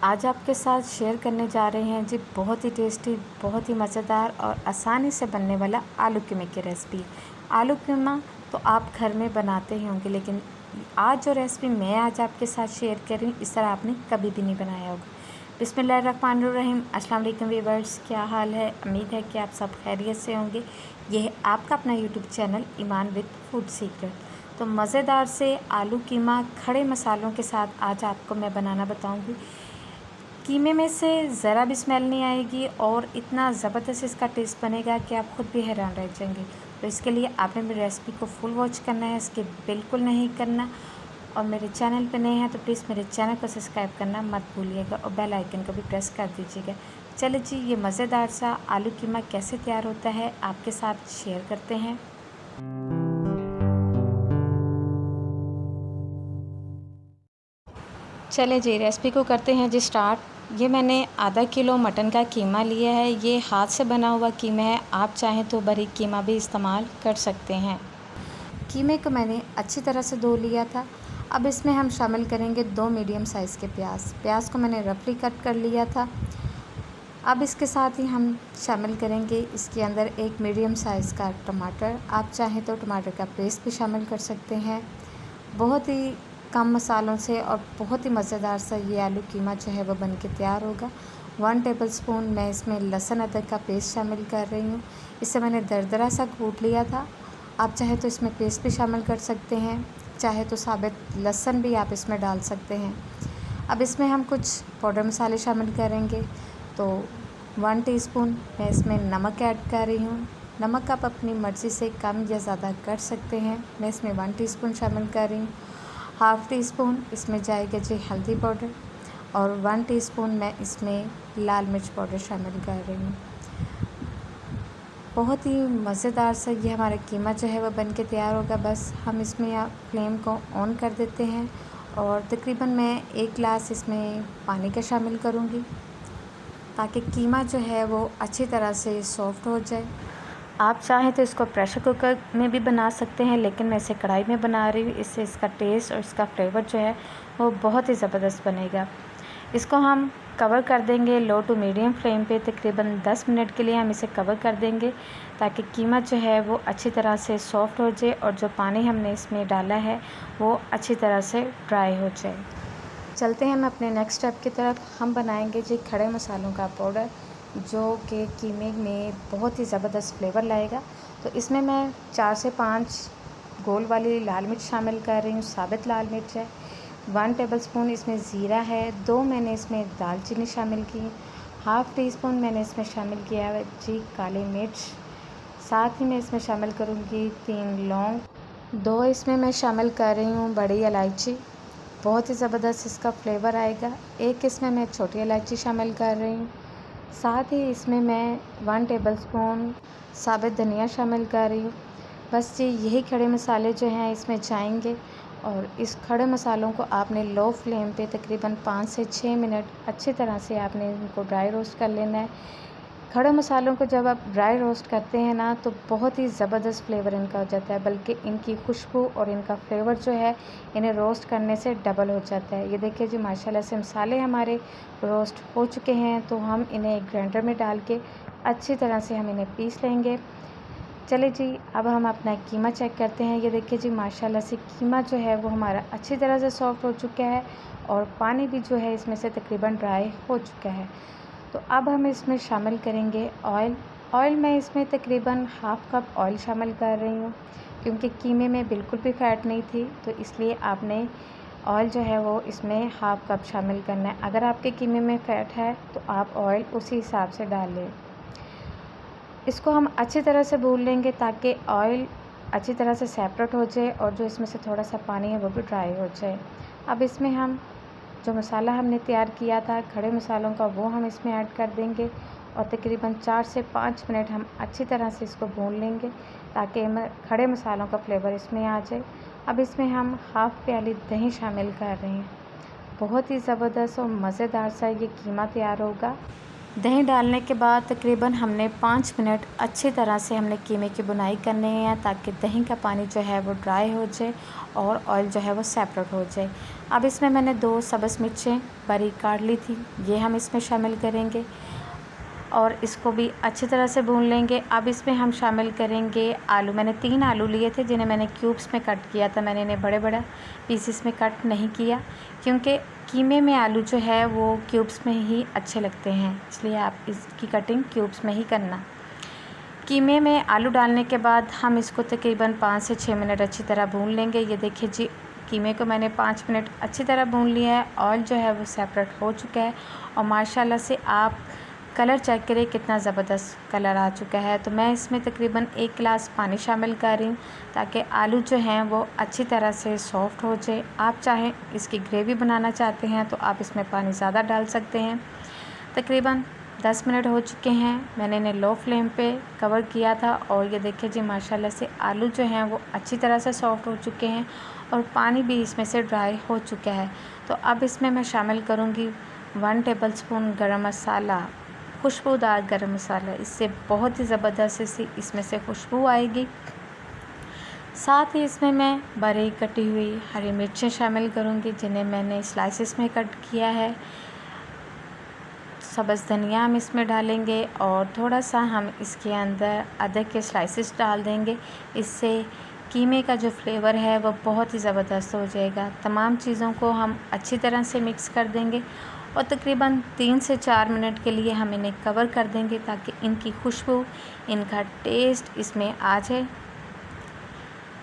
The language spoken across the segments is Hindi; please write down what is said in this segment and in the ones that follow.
आज आपके साथ शेयर करने जा रहे हैं जी बहुत ही टेस्टी, बहुत ही मज़ेदार और आसानी से बनने वाला आलू कीमे की रेसिपी। आलू कीमा तो आप घर में बनाते ही होंगे, लेकिन आज जो रेसिपी मैं आज आपके साथ शेयर कर रही हूँ, इस तरह आपने कभी भी नहीं बनाया होगा। बिस्मिल्लाहिर्रहमानिर्रहीम। अस्सलाम वालेकुम व्यूअर्स, क्या हाल है? उम्मीद है कि आप सब खैरियत से होंगे। यह है आपका अपना YouTube channel Iman with food secret. तो मज़ेदार से आलू कीमा खड़े मसालों के साथ आज आपको मैं बनाना बताऊँगी। कीमे में से ज़रा भी स्मेल नहीं आएगी और इतना ज़बरदस्त इसका टेस्ट बनेगा कि आप खुद भी हैरान रह जाएंगे। तो इसके लिए आपने मेरी रेसिपी को फुल वॉच करना है, स्किप बिल्कुल नहीं करना। और मेरे चैनल पर नए हैं तो प्लीज़ मेरे चैनल को सब्सक्राइब करना मत भूलिएगा और बेल आइकन को भी प्रेस कर दीजिएगा। चलिए जी, ये मज़ेदार सा आलू कीमा कैसे तैयार होता है आपके साथ शेयर करते हैं। चले जी, रेसिपी को करते हैं जी स्टार्ट। ये मैंने आधा किलो मटन का कीमा लिया है। ये हाथ से बना हुआ कीमा है, आप चाहें तो बारीक कीमा भी इस्तेमाल कर सकते हैं। कीमे को मैंने अच्छी तरह से धो लिया था। अब इसमें हम शामिल करेंगे 2 मीडियम साइज़ के प्याज को मैंने रफली कट कर लिया था। अब इसके साथ ही हम शामिल करेंगे इसके अंदर एक मीडियम साइज़ का टमाटर। आप चाहें तो टमाटर का पेस्ट भी शामिल कर सकते हैं। बहुत ही कम मसालों से और बहुत ही मज़ेदार सा ये आलू कीमा जो है वो बन के तैयार होगा। 1 टेबलस्पून मैं इसमें लहसुन अदरक का पेस्ट शामिल कर रही हूँ। इसे मैंने दरदरा सा कूट लिया था। आप चाहे तो इसमें पेस्ट भी शामिल कर सकते हैं, चाहे तो साबित लहसुन भी आप इसमें डाल सकते हैं। अब इसमें हम कुछ पाउडर मसाले शामिल करेंगे। तो 1 टीस्पून मैं इसमें नमक ऐड कर रही हूँ। नमक आप अपनी मर्ज़ी से कम या ज़्यादा कर सकते हैं। मैं इसमें 1 टीस्पून शामिल कर रही हूँ। हाफ़ टी स्पून इसमें जाएगा जी हल्दी पाउडर और 1 टीस्पून मैं इसमें लाल मिर्च पाउडर शामिल कर रही हूँ। बहुत ही मज़ेदार सा ये हमारा कीमा जो है वो बन के तैयार होगा। बस हम इसमें फ्लेम को ऑन कर देते हैं और तकरीबन मैं 1 गिलास इसमें पानी का शामिल करूँगी ताकि कीमा जो है वो अच्छी तरह से सॉफ़्ट हो जाए। आप चाहें तो इसको प्रेशर कुकर में भी बना सकते हैं, लेकिन मैं इसे कढ़ाई में बना रही हूँ। इससे इसका टेस्ट और इसका फ्लेवर जो है वो बहुत ही ज़बरदस्त बनेगा। इसको हम कवर कर देंगे लो टू मीडियम फ्लेम पे। तकरीबन 10 मिनट के लिए हम इसे कवर कर देंगे ताकि कीमा जो है वो अच्छी तरह से सॉफ़्ट हो जाए और जो पानी हमने इसमें डाला है वो अच्छी तरह से ड्राई हो जाए। चलते हैं हम अपने नेक्स्ट स्टेप की तरफ। हम बनाएंगे जी खड़े मसालों का पाउडर, जो कि कीमे में बहुत ही ज़बरदस्त फ्लेवर लाएगा। तो इसमें मैं 4 से 5 गोल वाली लाल मिर्च शामिल कर रही हूँ, साबित लाल मिर्च है। 1 टेबलस्पून इसमें ज़ीरा है। 2 मैंने इसमें दालचीनी शामिल की। हाफ़ टी स्पून मैंने इसमें शामिल किया है जी काली मिर्च। साथ ही मैं इसमें शामिल करूँगी 3 लौंग। 2 इसमें मैं शामिल कर रही हूँ बड़ी इलायची, बहुत ही ज़बरदस्त इसका फ्लेवर आएगा। 1 इसमें मैं छोटी इलायची शामिल कर रही हूँ। साथ ही इसमें मैं 1 टेबलस्पून साबित धनिया शामिल कर रही हूँ। बस जी यही खड़े मसाले जो हैं इसमें जाएंगे और इस खड़े मसालों को आपने लो फ्लेम पे तकरीबन 5 से 6 मिनट अच्छी तरह से आपने इनको ड्राई रोस्ट कर लेना है। खड़े मसालों को जब आप ड्राई रोस्ट करते हैं ना तो बहुत ही ज़बरदस्त फ्लेवर इनका हो जाता है, बल्कि इनकी खुशबू और इनका फ्लेवर जो है इन्हें रोस्ट करने से डबल हो जाता है। ये देखिए जी माशाल्लाह से मसाले हमारे रोस्ट हो चुके हैं, तो हम इन्हें एक ग्राइंडर में डाल के अच्छी तरह से हम इन्हें पीस लेंगे। चलिए जी, अब हम अपना कीमा चेक करते हैं। ये देखिए जी माशाल्लाह से कीमा जो है वो हमारा अच्छी तरह से सॉफ्ट हो चुका है और पानी भी जो है इसमें से तकरीबन ड्राई हो चुका है। तो अब हम इसमें शामिल करेंगे ऑयल मैं इसमें तकरीबन हाफ़ कप ऑयल शामिल कर रही हूँ, क्योंकि कीमे में बिल्कुल भी फ़ैट नहीं थी, तो इसलिए आपने ऑयल जो है वो इसमें हाफ़ कप शामिल करना है। अगर आपके कीमे में फ़ैट है तो आप ऑयल उसी हिसाब से डाल लें। इसको हम अच्छी तरह से भून लेंगे ताकि ऑयल अच्छी तरह से सेपरेट हो जाए और जो इसमें से थोड़ा सा पानी है वो भी ड्राई हो जाए। अब इसमें हम जो मसाला हमने तैयार किया था खड़े मसालों का वो हम इसमें ऐड कर देंगे और तकरीबन 4 से 5 मिनट हम अच्छी तरह से इसको भून लेंगे ताकि खड़े मसालों का फ्लेवर इसमें आ जाए। अब इसमें हम हाफ़ प्याली दही शामिल कर रहे हैं। बहुत ही ज़बरदस्त और मज़ेदार सा ये कीमा तैयार होगा। दही डालने के बाद तकरीबन हमने 5 मिनट अच्छी तरह से हमने कीमे की बुनाई करनी है, ताकि दही का पानी जो है वो ड्राई हो जाए और ऑयल जो है वो सेपरेट हो जाए। अब इसमें मैंने 2 सब्ज़ मिर्चें बारीक काट ली थी, ये हम इसमें शामिल करेंगे और इसको भी अच्छी तरह से भून लेंगे। अब इसमें हम शामिल करेंगे आलू। मैंने 3 आलू लिए थे, जिन्हें मैंने क्यूब्स में कट किया था। मैंने इन्हें बड़े बड़े पीसेस में कट नहीं किया, क्योंकि कीमे में आलू जो है वो क्यूब्स में ही अच्छे लगते हैं, इसलिए आप इसकी कटिंग क्यूब्स में ही करना। कीमे में आलू डालने के बाद हम इसको तकरीबन 5 से 6 मिनट अच्छी तरह भून लेंगे। ये देखिए जी, कीमे को मैंने 5 मिनट अच्छी तरह भून लिया है। ऑयल जो है वो सेपरेट हो चुका है और माशाल्लाह से आप कलर चेक करें कितना ज़बरदस्त कलर आ चुका है। तो मैं इसमें तकरीबन 1 गिलास पानी शामिल कर रही हूँ, ताकि आलू जो हैं वो अच्छी तरह से सॉफ़्ट हो जाए। आप चाहें इसकी ग्रेवी बनाना चाहते हैं तो आप इसमें पानी ज़्यादा डाल सकते हैं। तकरीबन 10 मिनट हो चुके हैं, मैंने इन्हें लो फ्लेम पे कवर किया था और ये देखिए जी, माशाल्लाह से आलू जो हैं वो अच्छी तरह से सॉफ़्ट हो चुके हैं और पानी भी इसमें से ड्राई हो चुका है। तो अब इसमें मैं शामिल करूँगी 1 टेबलस्पून गरम मसाला, खुशबूदार गरम मसाला। इससे बहुत ही ज़बरदस्त इसमें से खुशबू आएगी। साथ ही इसमें मैं बारीक कटी हुई हरी मिर्चें शामिल करूँगी, जिन्हें मैंने स्लाइसेस में कट किया है। सब्ज़ धनिया हम इसमें डालेंगे और थोड़ा सा हम इसके अंदर अदरक के स्लाइसेस डाल देंगे। इससे कीमे का जो फ्लेवर है वो बहुत ही ज़बरदस्त हो जाएगा। तमाम चीज़ों को हम अच्छी तरह से मिक्स कर देंगे और तकरीबन 3 से 4 मिनट के लिए हम इन्हें कवर कर देंगे, ताकि इनकी खुशबू, इनका टेस्ट इसमें आ जाए।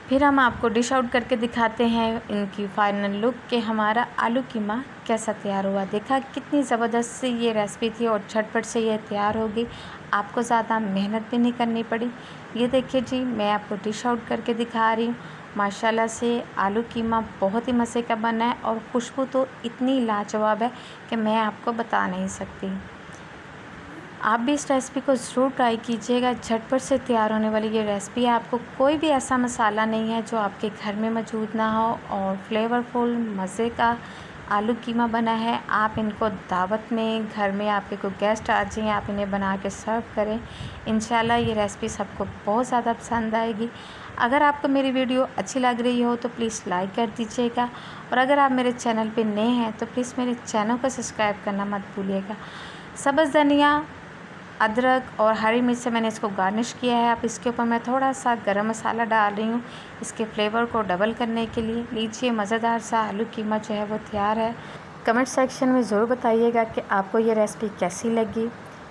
फिर हम आपको डिश आउट करके दिखाते हैं इनकी फ़ाइनल लुक कि हमारा आलू कीमा कैसा तैयार हुआ। देखा कितनी ज़बरदस्त सी ये रेसिपी थी और झटपट से ये तैयार हो गई, आपको ज़्यादा मेहनत भी नहीं करनी पड़ी। ये देखिए जी, मैं आपको डिश आउट करके दिखा रही हूँ। माशाल्लाह से आलू कीमा बहुत ही मज़े का बना है और खुशबू तो इतनी लाजवाब है कि मैं आपको बता नहीं सकती। आप भी इस रेसिपी को ज़रूर ट्राई कीजिएगा। झटपट से तैयार होने वाली ये रेसिपी है। आपको कोई भी ऐसा मसाला नहीं है जो आपके घर में मौजूद ना हो और फ्लेवरफुल मज़े का आलू कीमा बना है। आप इनको दावत में, घर में आपके कोई गेस्ट आ जाएं, आप इन्हें बना के सर्व करें। इंशाल्लाह ये रेसिपी सबको बहुत ज़्यादा पसंद आएगी। अगर आपको मेरी वीडियो अच्छी लग रही हो तो प्लीज़ लाइक कर दीजिएगा और अगर आप मेरे चैनल पे नए हैं तो प्लीज़ मेरे चैनल को सब्सक्राइब करना मत भूलिएगा। सब्ज़ धनिया, अदरक और हरी मिर्च से मैंने इसको गार्निश किया है। अब इसके ऊपर मैं थोड़ा सा गरम मसाला डाल रही हूँ इसके फ्लेवर को डबल करने के लिए। लीजिए, मज़ेदार सा आलू कीमा जो है वो तैयार है। कमेंट सेक्शन में ज़रूर बताइएगा कि आपको ये रेसिपी कैसी लगी।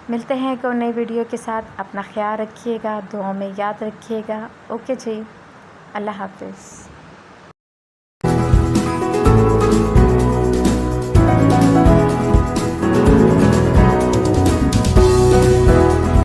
मिलते हैं एक और नई वीडियो के साथ। अपना ख्याल रखिएगा, दुआओं में याद रखिएगा। ओके जी, अल्लाह हाफ़िज़।